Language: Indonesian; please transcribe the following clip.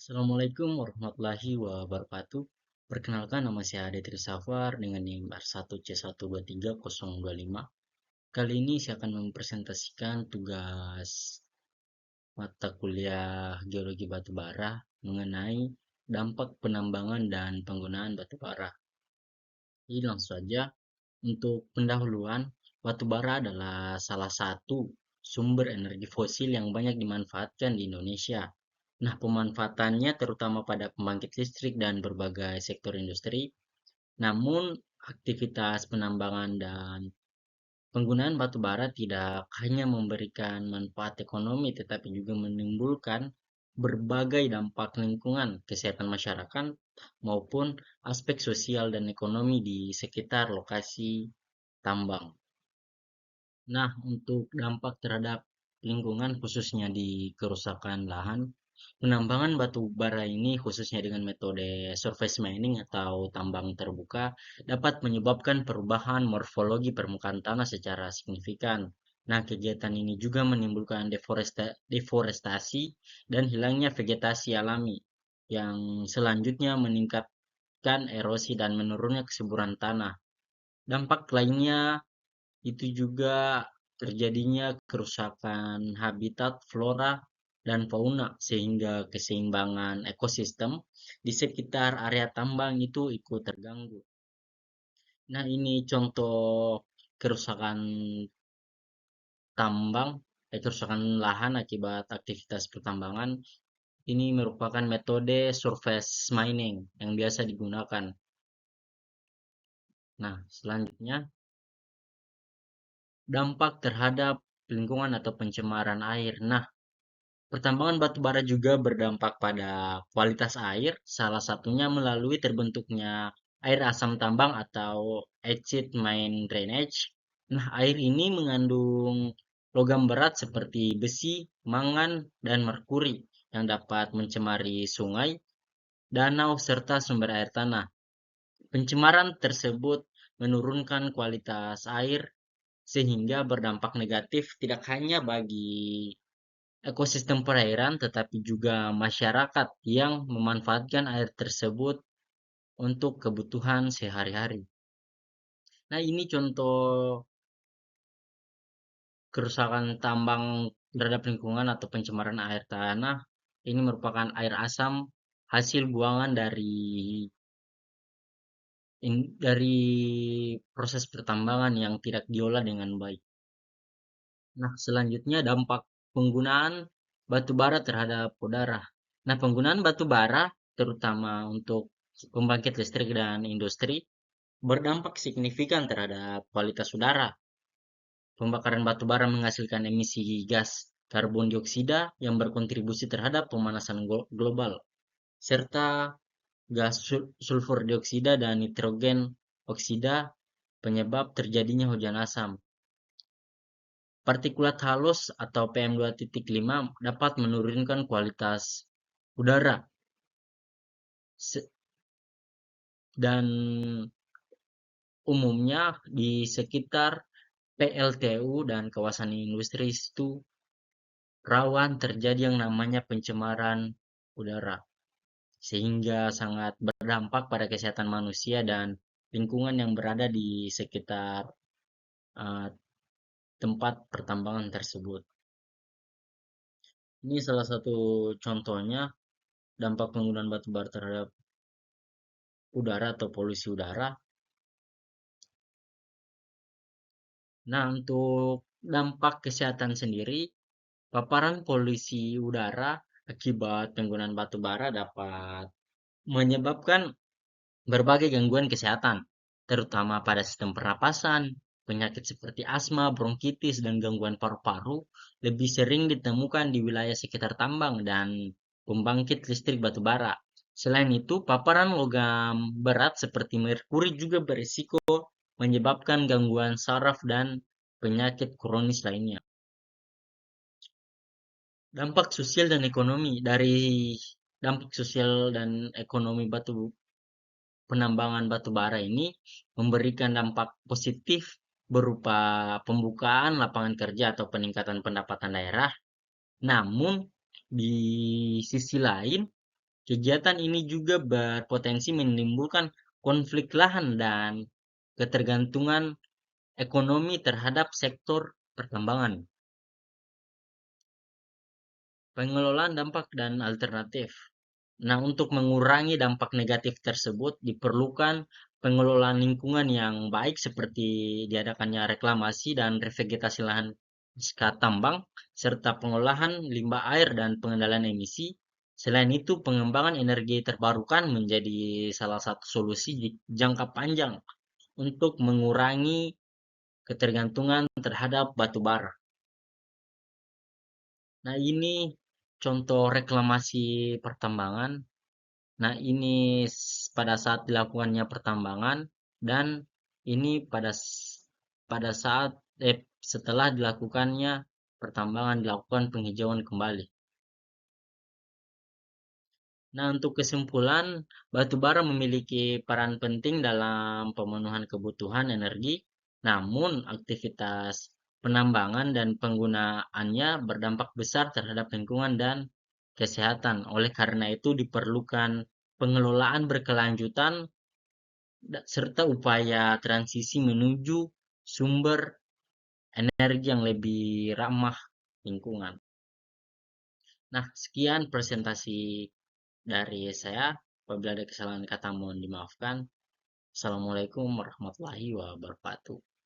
Assalamualaikum warahmatullahi wabarakatuh. Perkenalkan, nama saya Aditri Safar dengan NIM R1C1230025. Kali ini saya akan mempresentasikan tugas mata kuliah Geologi Batubara mengenai dampak penambangan dan penggunaan batubara. Jadi langsung saja, untuk pendahuluan, batubara adalah salah satu sumber energi fosil yang banyak dimanfaatkan di Indonesia. Nah, pemanfaatannya terutama pada pembangkit listrik dan berbagai sektor industri. Namun, aktivitas penambangan dan penggunaan batu bara tidak hanya memberikan manfaat ekonomi, tetapi juga menimbulkan berbagai dampak lingkungan, kesehatan masyarakat, maupun aspek sosial dan ekonomi di sekitar lokasi tambang. Nah, untuk dampak terhadap lingkungan khususnya di kerusakan lahan, penambangan batu bara ini khususnya dengan metode surface mining atau tambang terbuka dapat menyebabkan perubahan morfologi permukaan tanah secara signifikan. Nah, kegiatan ini juga menimbulkan deforestasi dan hilangnya vegetasi alami yang selanjutnya meningkatkan erosi dan menurunnya kesuburan tanah. Dampak lainnya itu juga terjadinya kerusakan habitat flora dan fauna sehingga keseimbangan ekosistem di sekitar area tambang itu ikut terganggu. Nah, ini contoh kerusakan tambang, kerusakan lahan akibat aktivitas pertambangan. Ini merupakan metode surface mining yang biasa digunakan. Nah, selanjutnya dampak terhadap lingkungan atau pencemaran air. Nah, pertambangan batu bara juga berdampak pada kualitas air, salah satunya melalui terbentuknya air asam tambang atau acid mine drainage. Nah, air ini mengandung logam berat seperti besi, mangan, dan merkuri yang dapat mencemari sungai, danau, serta sumber air tanah. Pencemaran tersebut menurunkan kualitas air sehingga berdampak negatif tidak hanya bagi ekosistem perairan, tetapi juga masyarakat yang memanfaatkan air tersebut untuk kebutuhan sehari-hari. Nah, ini contoh kerusakan tambang terhadap lingkungan atau pencemaran air tanah. Ini merupakan air asam hasil buangan dari proses pertambangan yang tidak diolah dengan baik. Nah, selanjutnya dampak penggunaan batu bara terhadap udara. Nah, penggunaan batu bara terutama untuk pembangkit listrik dan industri berdampak signifikan terhadap kualitas udara. Pembakaran batu bara menghasilkan emisi gas karbon dioksida yang berkontribusi terhadap pemanasan global, serta gas sulfur dioksida dan nitrogen oksida penyebab terjadinya hujan asam. Partikulat halus atau PM2.5 dapat menurunkan kualitas udara dan umumnya di sekitar PLTU dan kawasan industri itu rawan terjadi yang namanya pencemaran udara sehingga sangat berdampak pada kesehatan manusia dan lingkungan yang berada di sekitar uh, tempat pertambangan tersebut. Ini salah satu contohnya dampak penggunaan batu bara terhadap udara atau polusi udara. Nah, untuk dampak kesehatan sendiri, paparan polusi udara akibat penggunaan batu bara dapat menyebabkan berbagai gangguan kesehatan, terutama pada sistem pernapasan. Penyakit seperti asma, bronkitis, dan gangguan paru-paru lebih sering ditemukan di wilayah sekitar tambang dan pembangkit listrik batu bara. Selain itu, paparan logam berat seperti merkuri juga berisiko menyebabkan gangguan saraf dan penyakit kronis lainnya. Dampak sosial dan ekonomi dari dampak sosial dan ekonomi penambangan batu bara ini memberikan dampak positif berupa pembukaan lapangan kerja atau peningkatan pendapatan daerah. Namun di sisi lain Kegiatan ini juga berpotensi menimbulkan konflik lahan dan ketergantungan ekonomi terhadap sektor pertambangan. Pengelolaan dampak dan alternatif. Nah, untuk mengurangi dampak negatif tersebut diperlukan pengelolaan lingkungan yang baik seperti diadakannya reklamasi dan revegetasi lahan pasca tambang, serta pengolahan limbah air dan pengendalian emisi. Selain itu, pengembangan energi terbarukan menjadi salah satu solusi jangka panjang untuk mengurangi ketergantungan terhadap batu bara. Nah, ini contoh reklamasi pertambangan. Nah, ini pada saat dilakukannya pertambangan dan ini pada saat setelah dilakukannya pertambangan dilakukan penghijauan kembali. Nah, untuk kesimpulan, batu bara memiliki peran penting dalam pemenuhan kebutuhan energi, namun aktivitas penambangan dan penggunaannya berdampak besar terhadap lingkungan dan kesehatan. Oleh karena itu diperlukan pengelolaan berkelanjutan serta upaya transisi menuju sumber energi yang lebih ramah lingkungan. Nah, sekian presentasi dari saya. Apabila ada kesalahan kata mohon dimaafkan. Assalamualaikum warahmatullahi wabarakatuh.